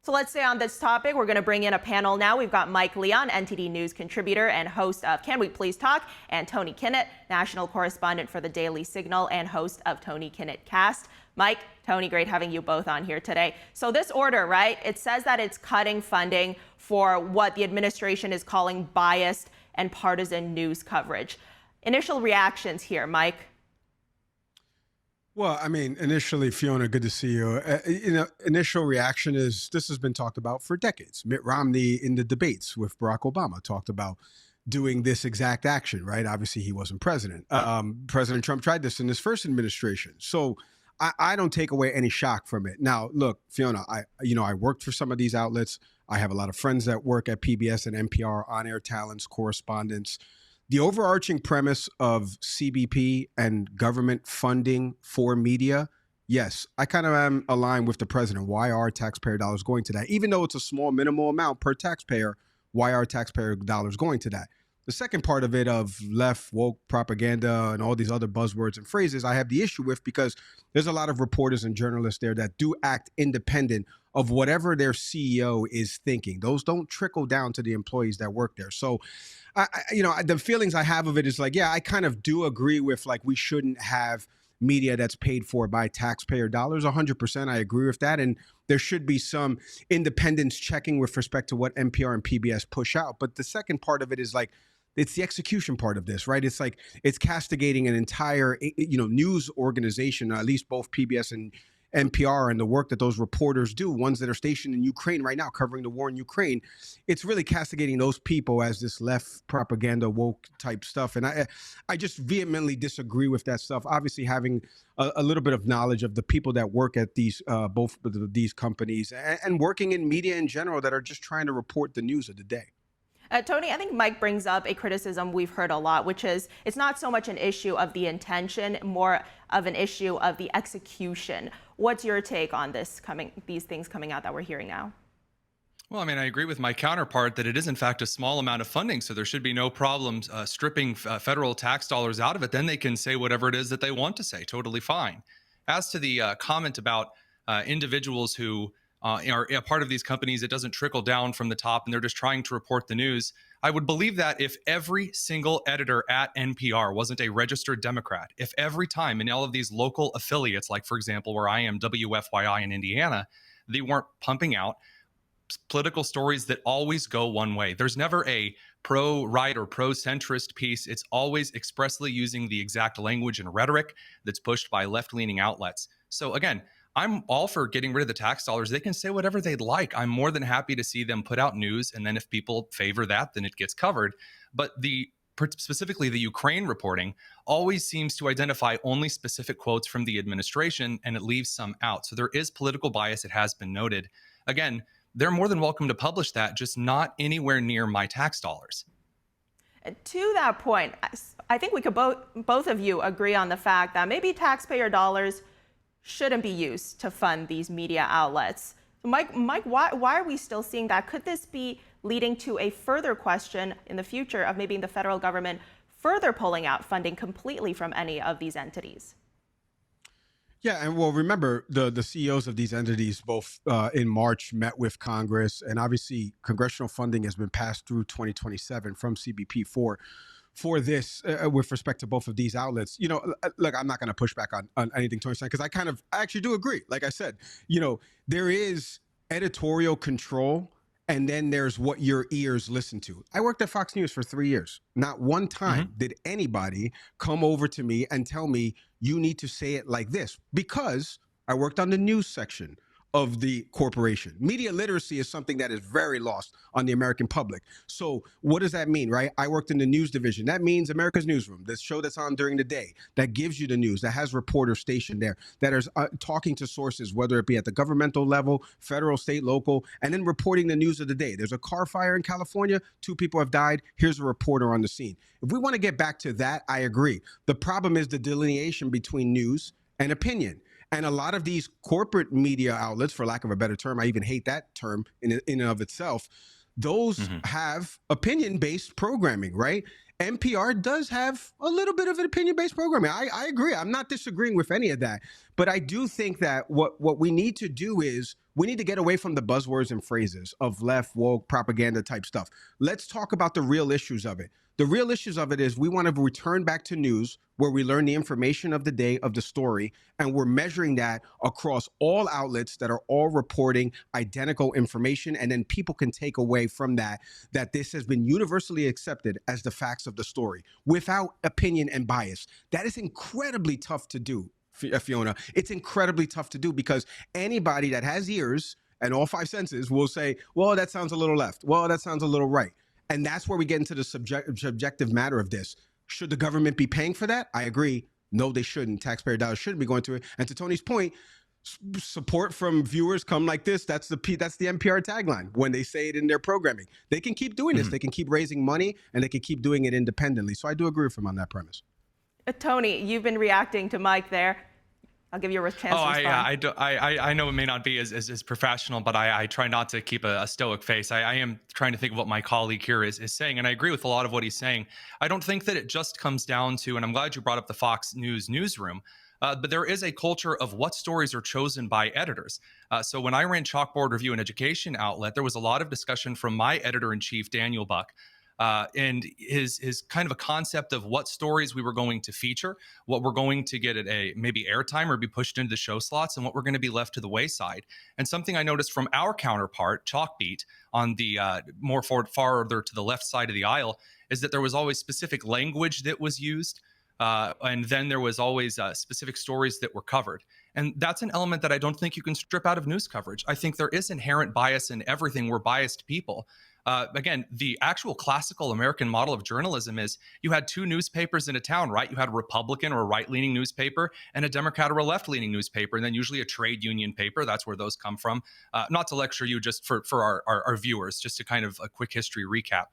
So let's stay on this topic. We're going to bring in a panel now. We've got Mike Leon, NTD News contributor and host of Can We Please Talk, and Tony Kinnett, national correspondent for the Daily Signal and host of Tony Kinnett Cast. Mike, Tony, great having you both on here today. So this order, right, it says that it's cutting funding for what the administration is calling biased and partisan news coverage. Initial reactions here, Mike? Well, I mean, initially, Fiona, good to see you. Initial reaction is this has been talked about for decades. Mitt Romney in the debates with Barack Obama talked about doing this exact action, right? Obviously, he wasn't president. President Trump tried this in his first administration. So I don't take away any shock from it. Now, look, Fiona, I worked for some of these outlets. I have a lot of friends that work at PBS and NPR, on-air talents, correspondents. The overarching premise of CBP and government funding for media, yes, I kind of am aligned with the president. Why are taxpayer dollars going to that? Even though it's a small minimal amount per taxpayer, why are taxpayer dollars going to that? The second part of it, of left woke propaganda and all these other buzzwords and phrases, I have the issue with, because there's a lot of reporters and journalists there that do act independent of whatever their CEO is thinking. Those don't trickle down to the employees that work there. So, the feelings I have of it is like, yeah, I kind of do agree with, like, we shouldn't have media that's paid for by taxpayer dollars. 100%, I agree with that. And there should be some independence checking with respect to what NPR and PBS push out. But the second part of it is like, it's the execution part of this, right? It's like it's castigating an entire, news organization, at least both PBS and NPR, and the work that those reporters do, ones that are stationed in Ukraine right now, covering the war in Ukraine. It's really castigating those people as this left propaganda, woke type stuff. And I just vehemently disagree with that stuff. Obviously, having a little bit of knowledge of the people that work at these both of these companies and working in media in general that are just trying to report the news of the day. Tony, I think Mike brings up a criticism we've heard a lot, which is it's not so much an issue of the intention, more of an issue of the execution. What's your take on these things coming out that we're hearing now? Well, I mean, I agree with my counterpart that it is, in fact, a small amount of funding, so there should be no problems stripping federal tax dollars out of it. Then they can say whatever it is that they want to say. Totally fine. As to the comment about individuals who are a part of these companies, it doesn't trickle down from the top and they're just trying to report the news. I would believe that if every single editor at NPR wasn't a registered Democrat, if every time in all of these local affiliates, like, for example, where I am, WFYI in Indiana, they weren't pumping out political stories that always go one way. There's never a pro-right or pro-centrist piece. It's always expressly using the exact language and rhetoric that's pushed by left-leaning outlets. So again, I'm all for getting rid of the tax dollars. They can say whatever they'd like. I'm more than happy to see them put out news. And then if people favor that, then it gets covered. But specifically the Ukraine reporting always seems to identify only specific quotes from the administration, and it leaves some out. So there is political bias. It has been noted. Again, they're more than welcome to publish that, just not anywhere near my tax dollars. To that point, I think we could both of you agree on the fact that maybe taxpayer dollars shouldn't be used to fund these media outlets. Mike, why are we still seeing that? Could this be leading to a further question in the future of maybe the federal government further pulling out funding completely from any of these entities? Yeah, and well, remember, the CEOs of these entities both in March met with Congress, and obviously congressional funding has been passed through 2027 from CBP for this with respect to both of these outlets. Look, I'm not going to push back on anything Tony said, because I actually do agree. Like I said, there is editorial control, and then there's what your ears listen to. I worked at Fox News for 3 years. Not one time did anybody come over to me and tell me you need to say it like this, because I worked on the news section of the corporation. Media literacy is something that is very lost on the American public. So what does that mean, right? I worked in the news division. That means America's Newsroom, the show that's on during the day, that gives you the news, that has reporters stationed there, that are talking to sources, whether it be at the governmental level, federal, state, local, and then reporting the news of the day. There's a car fire in California, 2 people have died, here's a reporter on the scene. If we want to get back to that, I agree. The problem is the delineation between news and opinion. And a lot of these corporate media outlets, for lack of a better term, I even hate that term in and of itself, those have opinion-based programming, right? NPR does have a little bit of an opinion-based programming. I agree. I'm not disagreeing with any of that. But I do think that what we need to do is we need to get away from the buzzwords and phrases of left, woke, propaganda type stuff. Let's talk about the real issues of it. The real issues of it is we want to return back to news where we learn the information of the day of the story, and we're measuring that across all outlets that are all reporting identical information, and then people can take away from that this has been universally accepted as the facts of the story without opinion and bias. That is incredibly tough to do, Fiona. It's incredibly tough to do because anybody that has ears and all five senses will say, well, that sounds a little left. Well, that sounds a little right. And that's where we get into the subjective matter of this. Should the government be paying for that? I agree. No, they shouldn't. Taxpayer dollars shouldn't be going to it. And to Tony's point, support from viewers come like this. That's the NPR tagline when they say it in their programming. They can keep doing this. They can keep raising money, and they can keep doing it independently. So I do agree with him on that premise. Tony, you've been reacting to Mike there. I'll give you a chance to respond. I know it may not be as professional, but I try not to keep a stoic face. I am trying to think of what my colleague here is saying, and I agree with a lot of what he's saying. I don't think that it just comes down to, and I'm glad you brought up the Fox News newsroom, but there is a culture of what stories are chosen by editors. So when I ran Chalkboard Review, an education outlet, there was a lot of discussion from my editor-in-chief, Daniel Buck, and his kind of a concept of what stories we were going to feature, what we're going to get at maybe airtime or be pushed into the show slots, and what we're going to be left to the wayside. And something I noticed from our counterpart, Chalkbeat, on the farther to the left side of the aisle, is that there was always specific language that was used, and then there was always specific stories that were covered. And that's an element that I don't think you can strip out of news coverage. I think there is inherent bias in everything. We're biased people. Again, the actual classical American model of journalism is you had two newspapers in a town, right? You had a Republican or a right-leaning newspaper and a Democrat or a left-leaning newspaper, and then usually a trade union paper. That's where those come from. Not to lecture you, just for our viewers, just to kind of a quick history recap.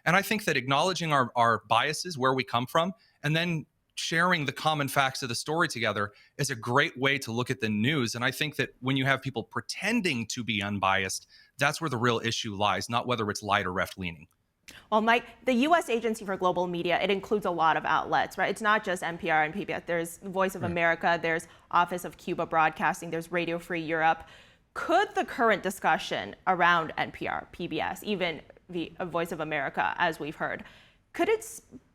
And I think that acknowledging our biases, where we come from, and then sharing the common facts of the story together is a great way to look at the news. And I think that when you have people pretending to be unbiased, that's where the real issue lies, not whether it's light or left-leaning. Well, Mike, the U.S. Agency for Global Media, it includes a lot of outlets, right? It's not just NPR and PBS. There's Voice of America, there's Office of Cuba Broadcasting, there's Radio Free Europe. Could the current discussion around NPR, PBS, even the Voice of America, as we've heard, could it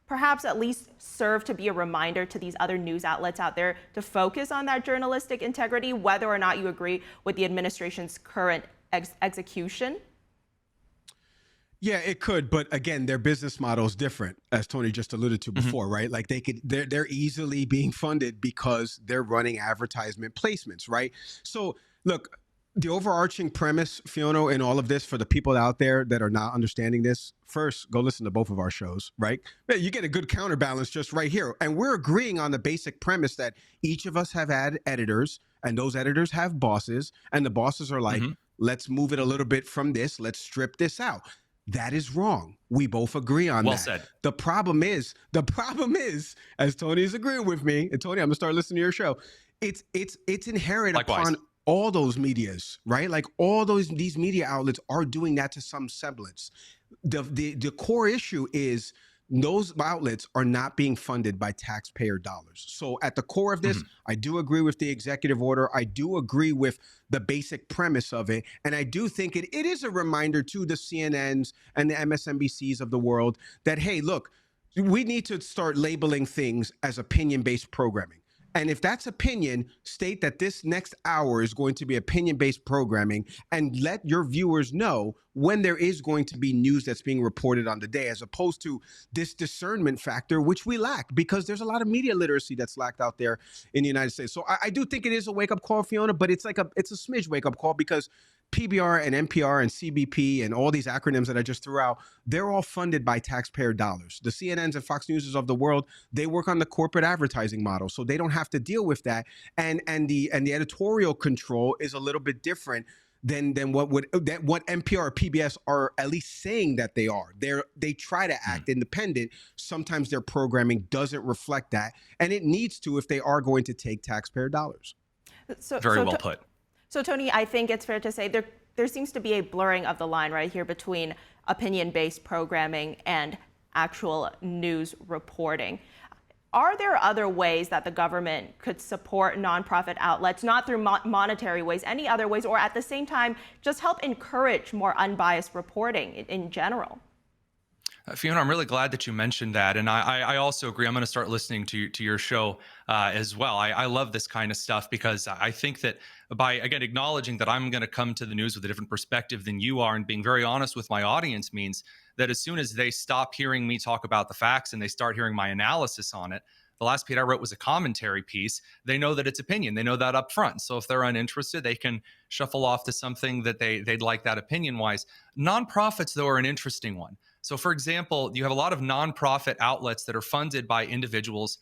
perhaps at least serve to be a reminder to these other news outlets out there to focus on that journalistic integrity, whether or not you agree with the administration's current execution? Yeah, it could, but again, their business model is different, as Tony just alluded to before, right? Like they're easily being funded because they're running advertisement placements, right? So look, the overarching premise, Fiona, in all of this, for the people out there that are not understanding this, first, go listen to both of our shows, right? You get a good counterbalance just right here. And we're agreeing on the basic premise that each of us have had editors, and those editors have bosses, and the bosses are like, let's move it a little bit from this, let's strip this out. That is wrong. We both agree on that. Well said. The problem is, as Tony is agreeing with me, and Tony, I'm gonna start listening to your show. It's inherent Likewise. upon all those medias, right? Like all these media outlets are doing that to some semblance. The core issue is those outlets are not being funded by taxpayer dollars. So at the core of this, I do agree with the executive order. I do agree with the basic premise of it. And I do think it is a reminder to the CNNs and the MSNBCs of the world that, hey, look, we need to start labeling things as opinion-based programming. And if that's opinion, state that this next hour is going to be opinion-based programming and let your viewers know when there is going to be news that's being reported on the day, as opposed to this discernment factor, which we lack because there's a lot of media literacy that's lacked out there in the United States. So I do think it is a wake-up call, Fiona, but it's a smidge wake-up call because PBR and NPR and CBP and all these acronyms that I just threw out, they're all funded by taxpayer dollars. The CNNs and Fox Newses of the world, they work on the corporate advertising model, so they don't have to deal with that. And the editorial control is a little bit different than what NPR or PBS are at least saying that they are. They try to act independent. Sometimes their programming doesn't reflect that, and it needs to if they are going to take taxpayer dollars. Very well put. So, Tony, I think it's fair to say there seems to be a blurring of the line right here between opinion-based programming and actual news reporting. Are there other ways that the government could support nonprofit outlets, not through monetary ways, any other ways, or at the same time, just help encourage more unbiased reporting in general? Fiona, I'm really glad that you mentioned that. And I also agree. I'm going to start listening to your show as well. I love this kind of stuff because I think that by, again, acknowledging that I'm going to come to the news with a different perspective than you are and being very honest with my audience means that as soon as they stop hearing me talk about the facts and they start hearing my analysis on it, the last piece I wrote was a commentary piece. They know that it's opinion. They know that up front. So if they're uninterested, they can shuffle off to something that they'd like that opinion wise. Nonprofits, though, are an interesting one. So, for example, you have a lot of nonprofit outlets that are funded by individuals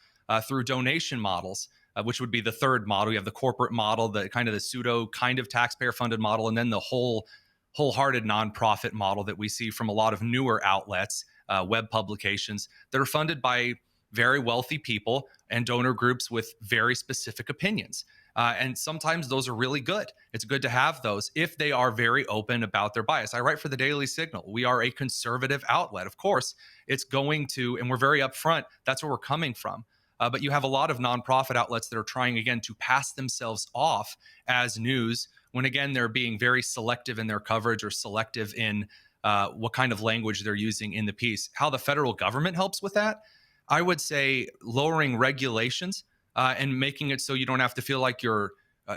through donation models, which would be the third model. You have the corporate model, the kind of the pseudo kind of taxpayer funded model, and then the wholehearted nonprofit model that we see from a lot of newer outlets, web publications that are funded by very wealthy people and donor groups with very specific opinions. And sometimes those are really good. It's good to have those if they are very open about their bias. I write for the Daily Signal. We are a conservative outlet. Of course, it's going to, and we're very upfront, that's where we're coming from. But you have a lot of nonprofit outlets that are trying, again, to pass themselves off as news when, again, they're being very selective in their coverage or selective in what kind of language they're using in the piece. How the federal government helps with that, I would say lowering regulations and making it so you don't have to feel like you're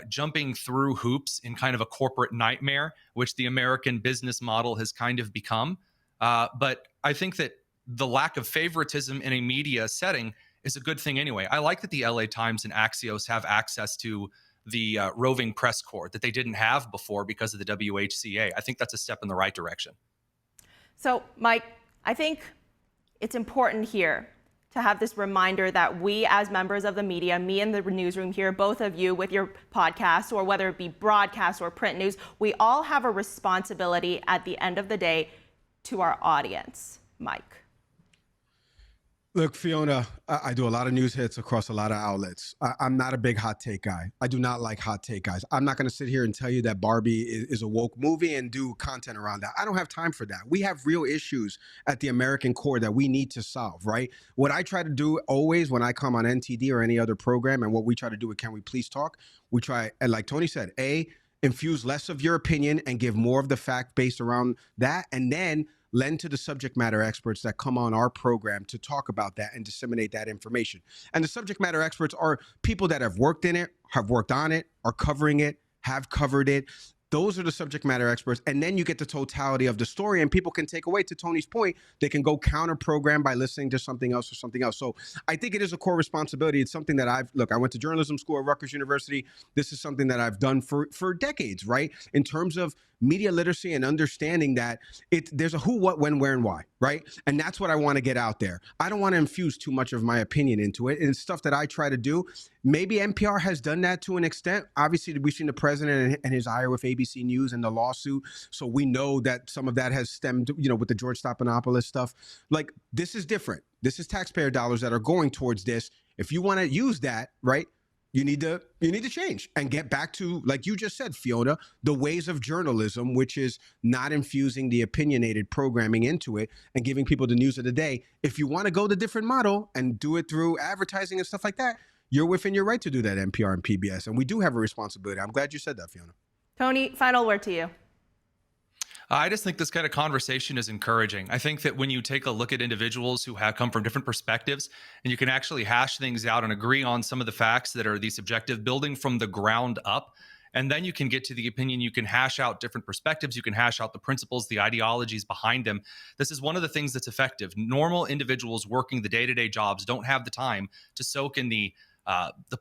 jumping through hoops in kind of a corporate nightmare, which the American business model has kind of become. But I think that the lack of favoritism in a media setting is a good thing anyway. I like that the LA Times and Axios have access to the roving press corps that they didn't have before because of the WHCA. I think that's a step in the right direction. So, Mike, I think it's important here to have this reminder that we as members of the media, me in the newsroom here, both of you with your podcasts, or whether it be broadcast or print news, we all have a responsibility at the end of the day to our audience. Mike. Look, Fiona, I do a lot of news hits across a lot of outlets. I'm not a big hot take guy. I do not like hot take guys. I'm not going to sit here and tell you that Barbie is a woke movie and do content around that. I don't have time for that. We have real issues at the American core that we need to solve, right? What I try to do always when I come on NTD or any other program, and what we try to do with Can We Please Talk, we try, and like Tony said, infuse less of your opinion and give more of the fact based around that, and then lend to the subject matter experts that come on our program to talk about that and disseminate that information. And the subject matter experts are people that have worked in it, have worked on it, are covering it, have covered it. Those are the subject matter experts. And then you get the totality of the story, and people can take away, to Tony's point, they can go counter program by listening to something else or something else. So I think it is a core responsibility. It's something that I went to journalism school at Rutgers University. This is something that I've done for decades, right? In terms of media literacy and understanding that there's a who, what, when, where, and why, right? And that's what I want to get out there. I don't want to infuse too much of my opinion into it. And it's stuff that I try to do. Maybe NPR has done that to an extent. Obviously, we've seen the president and his ire with ABC News and the lawsuit. So we know that some of that has stemmed, with the George Stephanopoulos stuff. Like, this is different. This is taxpayer dollars that are going towards this. If you want to use that, right, you need to change and get back to, like you just said, Fiona, the ways of journalism, which is not infusing the opinionated programming into it and giving people the news of the day. If you want to go the different model and do it through advertising and stuff like that, you're within your right to do that, NPR and PBS. And we do have a responsibility. I'm glad you said that, Fiona. Tony, final word to you. I just think this kind of conversation is encouraging. I think that when you take a look at individuals who have come from different perspectives, and you can actually hash things out and agree on some of the facts that are the subjective, building from the ground up, and then you can get to the opinion, you can hash out different perspectives, you can hash out the principles, the ideologies behind them. This is one of the things that's effective. Normal individuals working the day-to-day jobs don't have the time to soak in the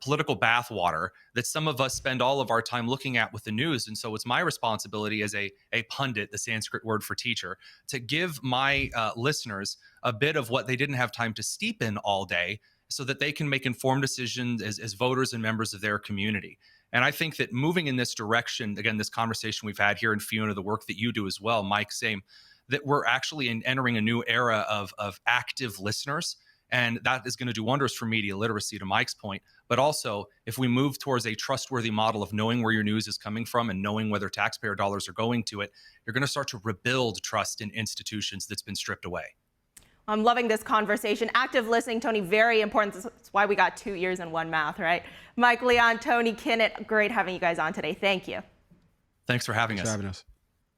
political bathwater that some of us spend all of our time looking at with the news. And so it's my responsibility as a pundit, the Sanskrit word for teacher, to give my listeners a bit of what they didn't have time to steep in all day so that they can make informed decisions as voters and members of their community. And I think that moving in this direction, again, this conversation we've had here in Fiona, the work that you do as well, Mike, same, that we're actually entering a new era of active listeners. And that is going to do wonders for media literacy, to Mike's point. But also, if we move towards a trustworthy model of knowing where your news is coming from and knowing whether taxpayer dollars are going to it, you're going to start to rebuild trust in institutions that's been stripped away. I'm loving this conversation. Active listening, Tony, very important. That's why we got 2 ears and 1 mouth, right? Mike Leon, Tony Kinnett, great having you guys on today. Thank you. Thanks for having us. Thanks for having us.